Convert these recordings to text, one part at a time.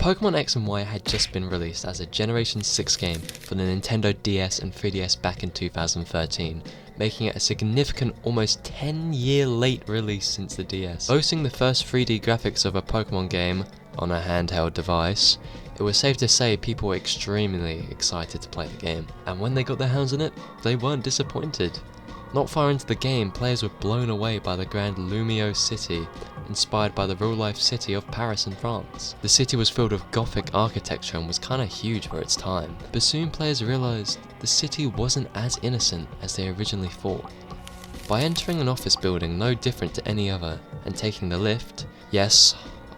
Pokemon X and Y had just been released as a Generation 6 game for the Nintendo DS and 3DS back in 2013, making it a significant almost 10-year late release since the DS. Boasting the first 3D graphics of a Pokemon game on a handheld device, it was safe to say people were extremely excited to play the game. And when they got their hands on it, they weren't disappointed. Not far into the game, players were blown away by the grand Lumiose City, inspired by the real-life city of Paris in France. The city was filled with Gothic architecture and was kinda huge for its time, but soon players realised the city wasn't as innocent as they originally thought. By entering an office building no different to any other, and taking the lift, yes,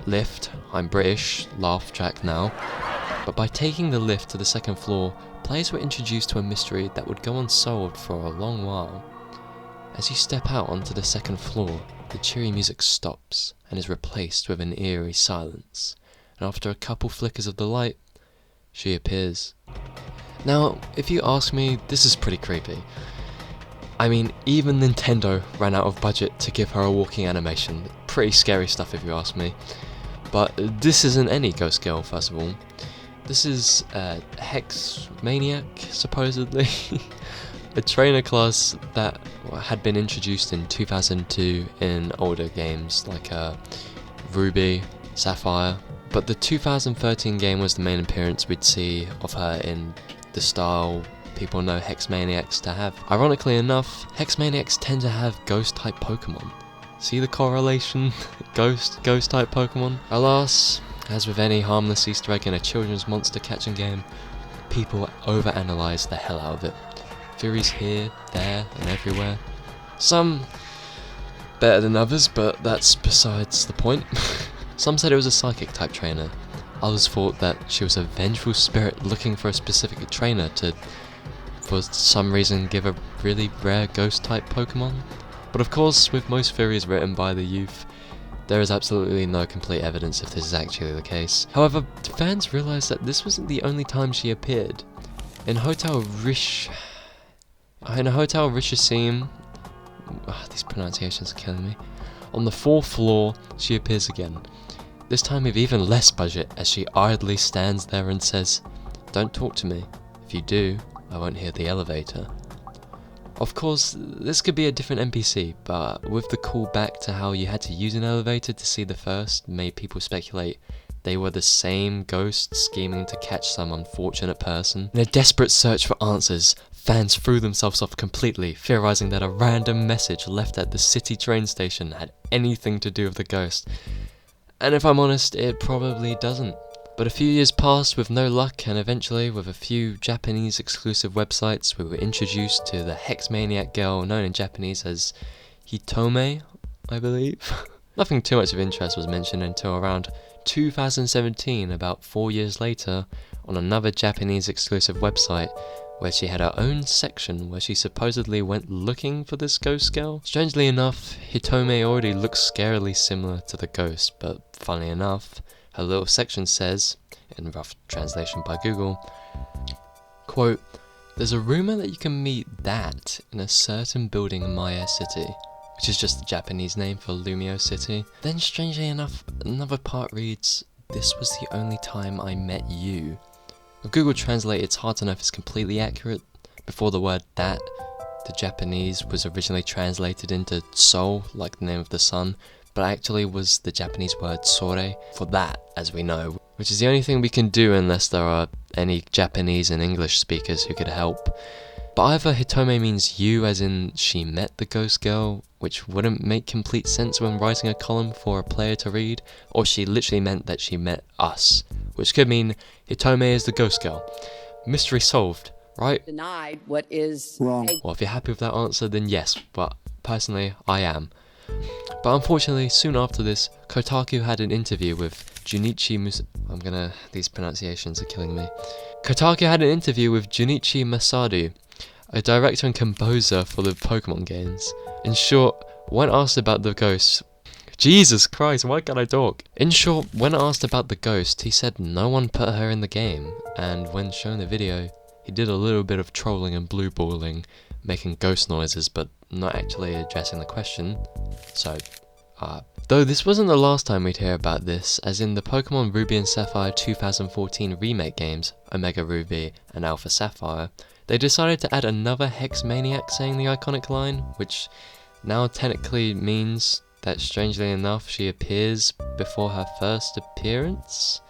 lift, I'm British, laugh track now, but by taking the lift to the second floor, players were introduced to a mystery that would go unsolved for a long while. As you step out onto the second floor, the cheery music stops and is replaced with an eerie silence, and after a couple flickers of the light, she appears. Now, if you ask me, this is pretty creepy. I mean, even Nintendo ran out of budget to give her a walking animation. Pretty scary stuff if you ask me. But this isn't any ghost girl, first of all. This is Hex Maniac, supposedly. A trainer class that had been introduced in 2002 in older games like Ruby, Sapphire, but the 2013 game was the main appearance we'd see of her in the style people know Hex Maniacs to have. Ironically enough, Hex Maniacs tend to have ghost-type Pokemon. See the correlation? Ghost-type Pokemon? Alas, as with any harmless Easter egg in a children's monster catching game, people overanalyze the hell out of it. Theories here, there, and everywhere. Some better than others, but that's besides the point. Some said it was a psychic type trainer. Others thought that she was a vengeful spirit looking for a specific trainer to, for some reason, give a really rare ghost type Pokemon. But of course, with most theories written by the youth, there is absolutely no complete evidence if this is actually the case. However, fans realized that this wasn't the only time she appeared. In Hotel Rish, these pronunciations are killing me. On the 4th floor, she appears again. This time with even less budget, as she idly stands there and says, "Don't talk to me. If you do, I won't hear the elevator." Of course, this could be a different NPC, but with the call back to how you had to use an elevator to see the first, made people speculate they were the same ghost scheming to catch some unfortunate person. In a desperate search for answers, fans threw themselves off completely, theorizing that a random message left at the city train station had anything to do with the ghost. And if I'm honest, it probably doesn't. But a few years passed with no luck, and eventually, with a few Japanese exclusive websites, we were introduced to the Hex Maniac girl known in Japanese as Hitomi, I believe. Nothing too much of interest was mentioned until around 2017, about 4 years later, on another Japanese exclusive website, where she had her own section where she supposedly went looking for this ghost girl. Strangely enough, Hitomi already looks scarily similar to the ghost, but funny enough, her little section says, in rough translation by Google, quote, "There's a rumour that you can meet that in a certain building in Maya City," which is just the Japanese name for Lumiose City. Then strangely enough, another part reads, "This was the only time I met you." With Google Translate, it's hard to know if it's completely accurate. Before the word "that," the Japanese was originally translated into "soul," like the name of the sun, but actually was the Japanese word "sore" for that, as we know, which is the only thing we can do unless there are any Japanese and English speakers who could help. But either Hitomi means you, as in she met the ghost girl, which wouldn't make complete sense when writing a column for a player to read, or she literally meant that she met us, which could mean Hitomi is the ghost girl. Mystery solved, right? Denied what is wrong. Well, if you're happy with that answer, then yes, but personally, I am. But unfortunately, soon after this, Kotaku had an interview with these pronunciations are killing me. Kotaku had an interview with Junichi Masadu, a director and composer for the Pokemon games. In short, when asked about the ghost, Jesus Christ, why can't I talk? In short, when asked about the ghost, he said no one put her in the game, and when shown the video, he did a little bit of trolling and blueballing, making ghost noises, but not actually addressing the question. So, Though this wasn't the last time we'd hear about this, as in the Pokemon Ruby and Sapphire 2014 remake games, Omega Ruby and Alpha Sapphire, they decided to add another Hex Maniac saying the iconic line, which now technically means that, strangely enough, she appears before her first appearance?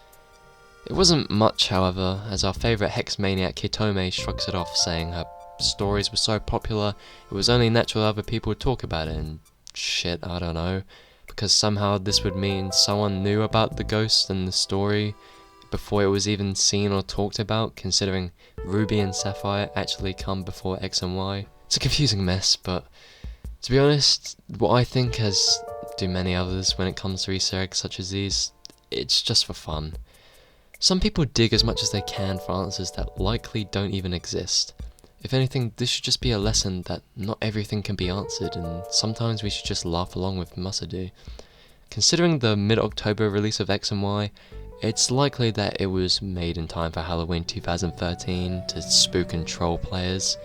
It wasn't much, however, as our favourite Hex Maniac Hitomi shrugs it off, saying her stories were so popular it was only natural other people would talk about it, and shit, I don't know, because somehow this would mean someone knew about the ghost and the story before it was even seen or talked about, considering Ruby and Sapphire actually come before X and Y. It's a confusing mess, but to be honest, what I think, as do many others when it comes to Easter eggs such as these, it's just for fun. Some people dig as much as they can for answers that likely don't even exist. If anything, this should just be a lesson that not everything can be answered, and sometimes we should just laugh along with Musadu. Considering the mid-October release of X and Y, it's likely that it was made in time for Halloween 2013 to spook and troll players.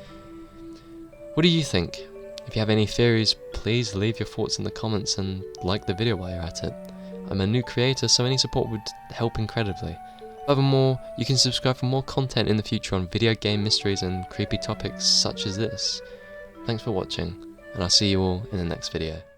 What do you think? If you have any theories, please leave your thoughts in the comments and like the video while you're at it. I'm a new creator, so any support would help incredibly. Furthermore, you can subscribe for more content in the future on video game mysteries and creepy topics such as this. Thanks for watching, and I'll see you all in the next video.